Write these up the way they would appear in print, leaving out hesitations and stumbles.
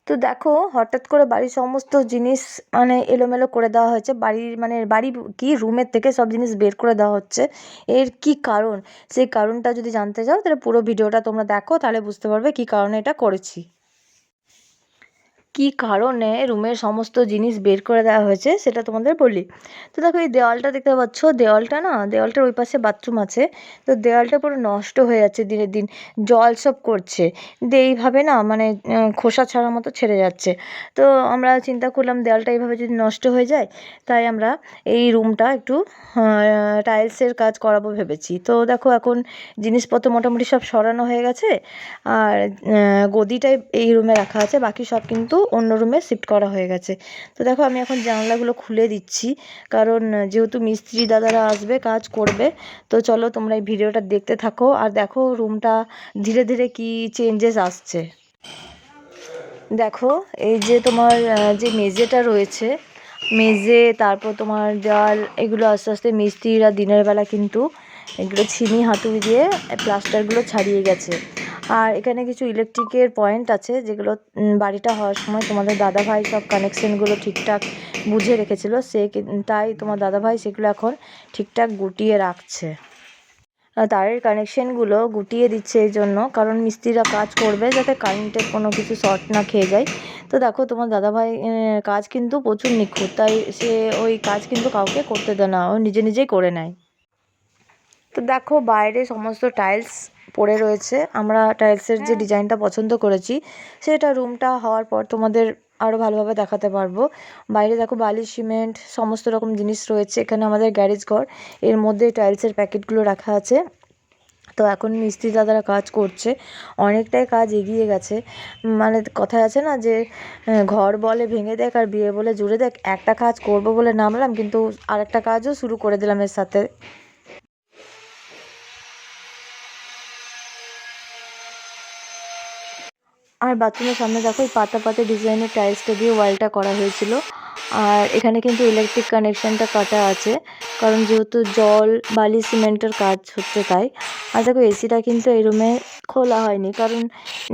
তো দেখো হঠাৎ করে বাড়ির সমস্ত জিনিস মানে এলোমেলো করে দেওয়া হয়েছে, বাড়ি কি রুমের থেকে সব জিনিস বের করে দেওয়া হচ্ছে। এর কি কারণ, সেই কারণটা যদি জানতে চাও তাহলে পুরো ভিডিওটা তোমরা দেখো, তাহলে বুঝতে পারবে কি কারণে এটা করেছি, কি কারণে রুমের সমস্ত জিনিস বের করে দেওয়া হয়েছে সেটা তোমাদের বলি। তো দেখো এই দেওয়ালটা দেখতে পাচ্ছ, দেওয়ালটার ওই পাশে বাথরুম আছে। তো দেওয়ালটা পুরো নষ্ট হয়ে যাচ্ছে দিনের দিন, জল সব করছে দিয়ে এইভাবে না মানে খোসা ছাড়ার মতো ছেড়ে যাচ্ছে। তো আমরা চিন্তা করলাম দেওয়ালটা এইভাবে যদি নষ্ট হয়ে যায়, তাই আমরা এই রুমটা একটু টাইলসের কাজ করাবো ভেবেছি। তো দেখো এখন জিনিসপত্র মোটামুটি সব সরানো হয়ে গেছে, আর গদিটাই এই রুমে রাখা আছে, বাকি সব কিন্তু অন্য রুমে শিফট করা হয়ে গেছে। তো দেখো আমি এখন জানলাগুলো খুলে দিচ্ছি, কারণ যেহেতু মিস্ত্রি দাদারা আসবে কাজ করবে। তো চলো তোমরা এই ভিডিওটা দেখতে থাকো আর দেখো রুমটা ধীরে ধীরে কি চেঞ্জেস আসছে। দেখো এই যে তোমার যে মেঝেটা রয়েছে, মেঝে তারপর তোমার দেওয়াল, এগুলো আস্তে আস্তে মিস্ত্রিরা দিনের বেলা কিন্তু এগুলো ছিনি হাতুড়ি দিয়ে প্লাস্টারগুলো ছাড়িয়ে গেছে। আর এখানে কিছু ইলেকট্রিকের পয়েন্ট আছে যেগুলো বাড়িটা হওয়ার সময় তোমাদের দাদাভাই সব কানেকশানগুলো ঠিকঠাক বুঝে রেখেছিল, তাই তোমার দাদাভাই সেগুলো এখন ঠিকঠাক গুটিয়ে রাখছে। তারের কানেকশানগুলো গুটিয়ে দিচ্ছে এই জন্য, কারণ মিস্ত্রিরা কাজ করবে যাতে কারেন্টের কোনো কিছু শর্ট না খেয়ে যায়। তো দেখো তোমার দাদাভাই কাজ কিন্তু প্রচুর নিখুঁত, তাই সে ওই কাজ কিন্তু কাউকে করতে দেয় না, ও নিজে নিজেই করে নেয়। তো দেখো বাইরে সমস্ত টাইলস পড়ে রয়েছে, আমরা টাইলসের যে ডিজাইনটা পছন্দ করেছি সেটা রুমটা হওয়ার পর তোমাদের আরও ভালোভাবে দেখাতে পারবো। বাইরে দেখো বালি সিমেন্ট সমস্ত রকম জিনিস রয়েছে, এখানে আমাদের গ্যারেজ ঘর, এর মধ্যে টাইলসের প্যাকেটগুলো রাখা আছে। তো এখন মিস্ত্রি দাদারা কাজ করছে, অনেকটাই কাজ এগিয়ে গেছে। মানে কথায় আছে না যে ঘর বলে ভেঙে দেখ আর বিয়ে বলে জুড়ে দেখ, একটা কাজ করবো বলে নামলাম কিন্তু আরেকটা কাজও শুরু করে দিলাম এর সাথে। আর বাথরুমের সামনে দেখো এই পাতা পাতা ডিজাইনের টাইলসটা দিয়ে ওয়ালটা করা হয়েছিল। আর এখানে কিন্তু ইলেকট্রিক কানেকশানটা কাটা আছে, কারণ যেহেতু জল বালি সিমেন্টের কাজ হচ্ছে তাই। আর দেখো এসিটা কিন্তু এই রুমে খোলা হয়নি, কারণ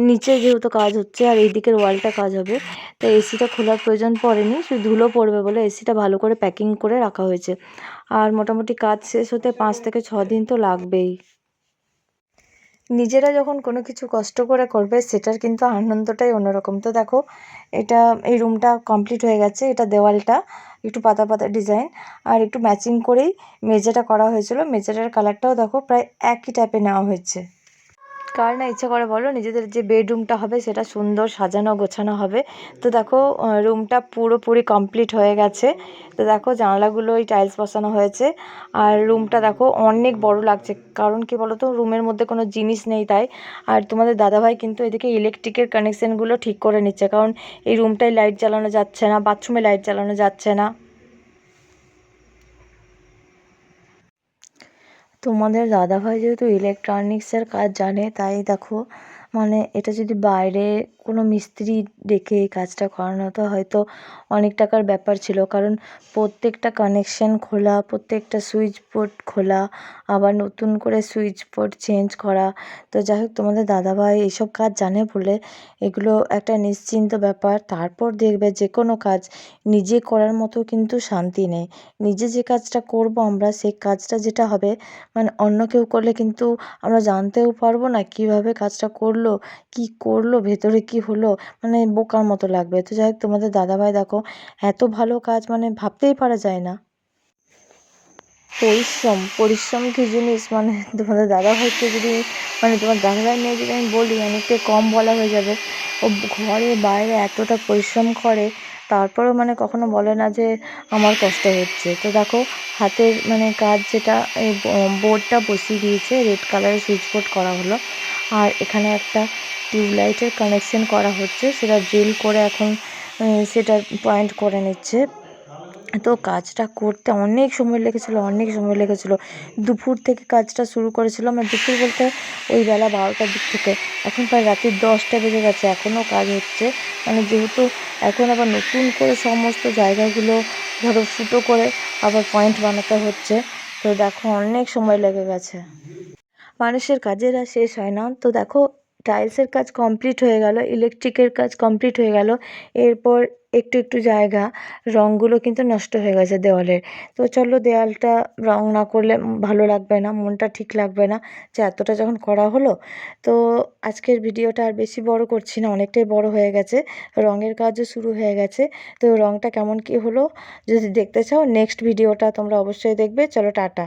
নিচে যেহেতু কাজ হচ্ছে আর এই দিকের ওয়ালটা কাজ হবে, তাই এসিটা খোলার প্রয়োজন পড়েনি, শুধু ধুলো পড়বে বলে এসিটা ভালো করে প্যাকিং করে রাখা হয়েছে। আর মোটামুটি কাজ শেষ হতে 5 থেকে 6 দিন তো লাগবেই। নিজেরা যখন কোনো কিছু কষ্ট করে করবে সেটার কিন্তু আনন্দটাই অন্যরকম। তো দেখো এটা এই রুমটা কমপ্লিট হয়ে গেছে, এটা দেওয়ালটা একটু পাতা পাতা ডিজাইন আর একটু ম্যাচিং করেই মেঝেটা করা হয়েছিল, মেঝেটার কালারটাও দেখো প্রায় একই টাইপের নেওয়া হয়েছে। কার না ইচ্ছা করে বলো নিজেদের যে বেডরুমটা হবে সেটা সুন্দর সাজানো গোছানো হবে। তো দেখো রুমটা পুরোপুরি কমপ্লিট হয়ে গেছে। তো দেখো জানলাগুলো ওই টাইলস বসানো হয়েছে, আর রুমটা দেখো অনেক বড় লাগছে, কারণ কি বলো তো রুমের মধ্যে কোনো জিনিস নেই তাই। আর তোমাদের দাদাভাই কিন্তু এদিকে ইলেকট্রিকের কানেকশানগুলো ঠিক করে নিচ্ছে, কারণ এই রুমটায় লাইট জ্বালানো যাচ্ছে না, বাথরুমে লাইট জ্বালানো যাচ্ছে না। তোমাদের দাদাভাই যেহেতু ইলেকট্রনিক্সের কাজ জানে, তাই দেখো মানে এটা যদি বাইরে কোনো মিস্ত্রি ডেকে এই কাজটা করানো হতো হয়তো অনেক টাকার ব্যাপার ছিল, কারণ প্রত্যেকটা কানেকশান খোলা, প্রত্যেকটা সুইচ বোর্ড খোলা, আবার নতুন করে সুইচ বোর্ড চেঞ্জ করা। তো যাই হোক তোমাদের দাদাভাই এইসব কাজ জানে বলে এগুলো একটা নিশ্চিন্ত ব্যাপার। তারপর দেখবে যে কোনো কাজ নিজে করার মতো কিন্তু শান্তি নেই। নিজে যে কাজটা করব আমরা, সেই কাজটা যেটা হবে মানে অন্য কেউ করলে কিন্তু আমরা জানতেও পারবো না কীভাবে কাজটা করলো, কী করলো, ভেতরে কী হলো, মানে বোকার মতো লাগবে। তো যাই হোক তোমাদের দাদাভাই দেখো এত ভালো কাজ মানে ভাবতেই পারা যায় না। পরিশ্রম কী জিনিস, মানে তোমাদের দাদাভাইকে যদি মানে তোমার দাদাভাই নিয়ে যদি আমি বলি অনেকটাই কম বলা হয়ে যাবে। ও ঘরে বাইরে এতটা পরিশ্রম করে, তারপরেও মানে কখনো বলে না যে আমার কষ্ট হচ্ছে। তো দেখো হাতের মানে কাজ যেটা এই বোর্ডটা বসিয়ে দিয়েছে, রেড কালারের সুইচ বোর্ড করা হলো। আর এখানে একটা টিউবলাইটের কানেকশান করা হচ্ছে, সেটা ড্রিল করে এখন সেটা পয়েন্ট করে নিচ্ছে। তো কাজটা করতে অনেক সময় লেগেছিলো। দুপুর থেকে কাজটা শুরু করেছিলাম, আর দুপুর বলতে ওই বেলা 12টার দিক থেকে এখন প্রায় রাত্রি 10টা বেজে গেছে, এখনও কাজ হচ্ছে। মানে যেহেতু এখন আবার নতুন করে সমস্ত জায়গাগুলো ধরো ফুটো করে আবার পয়েন্ট বানাতে হচ্ছে, তো দেখো অনেক সময় লেগে গেছে। মানুষের কাজের আর শেষ হয় না। তো দেখো টাইলসের কাজ কমপ্লিট হয়ে গেল, ইলেকট্রিকের কাজ কমপ্লিট হয়ে গেল। এরপর একটু একটু জায়গা রঙগুলো কিন্তু নষ্ট হয়ে গেছে দেওয়ালের। তো চলো, দেওয়ালটা রং না করলে ভালো লাগবে না, মনটা ঠিক লাগবে না যে এতটা যখন করা হলো। তো আজকের ভিডিওটা আর বেশি বড় করছি না, অনেকটাই বড় হয়ে গেছে, রঙের কাজও শুরু হয়ে গেছে। তো রঙটা কেমন কী হলো যদি দেখতে চাও, নেক্সট ভিডিওটা তোমরা অবশ্যই দেখবে। চলো, টাটা।